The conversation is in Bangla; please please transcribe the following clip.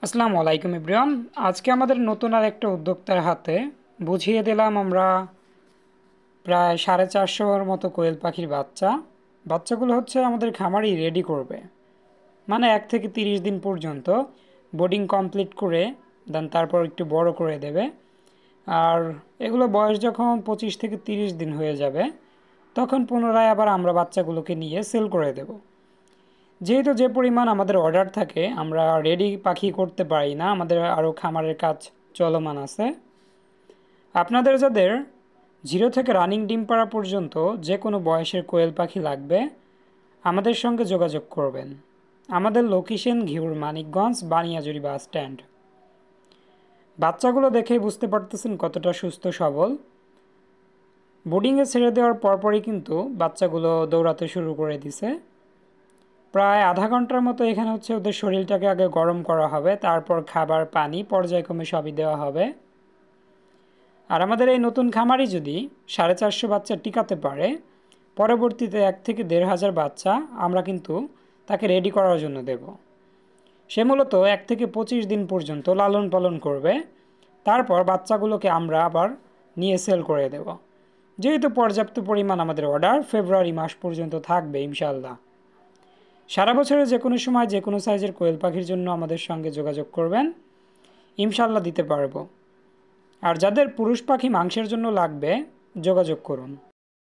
আসসালামু আলাইকুম ইব্রাহিম। আজকে আমাদের নতুন আর একটা উদ্যোক্তার হাতে বুঝিয়ে দিলাম আমরা প্রায় 450-র মতো কোয়েল পাখির বাচ্চাগুলো হচ্ছে আমাদের খামারই রেডি করবে। মানে 1 থেকে 30 দিন পর্যন্ত বোর্ডিং কমপ্লিট করে দেন তারপর একটু বড় করে দেবে। আর এগুলো বয়স যখন 25 থেকে 30 দিন হয়ে যাবে তখন পুনরায় আবার আমরা বাচ্চাগুলোকে নিয়ে সেল করে দেব। যেহেতু যে পরিমাণ আমাদের অর্ডার থাকে আমরা রেডি পাখি করতে পারি না, আমাদের আরও খামারের কাজ চলমান আছে। আপনাদের যাদের 0 থেকে রানিং ডিম পাড়া পর্যন্ত যে কোনো বয়সের কোয়েল পাখি লাগবে আমাদের সঙ্গে যোগাযোগ করবেন। আমাদের location Ghior Manikganj Baniajuri bus stand. বাচ্চাগুলো দেখেই বুঝতে পারতেছেন কতটা সুস্থ সবল। বোর্ডিংয়ে ছেড়ে দেওয়ার পরপরই কিন্তু বাচ্চাগুলো দৌড়াতে শুরু করে দিছে। প্রায় আধা ঘন্টার মতো এখানে হচ্ছে ওদের শরীরটাকে আগে গরম করা হবে, তারপর খাবার পানি পর্যায়ক্রমে সবই দেওয়া হবে। আর আমাদের এই নতুন খামারি যদি 450 বাচ্চা টিকাতে পারে, পরবর্তীতে 1 থেকে 1,500 বাচ্চা আমরা কিন্তু তাকে রেডি করার জন্য দেব। সে মূলত 1 থেকে 25 দিন পর্যন্ত লালন পালন করবে, তারপর বাচ্চাগুলোকে আমরা আবার নিয়ে সেল করে দেব। যেহেতু পর্যাপ্ত পরিমাণ আমাদের অর্ডার ফেব্রুয়ারি মাস পর্যন্ত থাকবে ইনশাল্লাহ। সারা বছরে যে কোনো সময় যে কোনো সাইজের কোয়েল পাখির জন্য আমাদের সঙ্গে যোগাযোগ করবেন, ইনশাল্লাহ দিতে পারবো। আর যাদের পুরুষ পাখি মাংসের জন্য লাগবে যোগাযোগ করুন।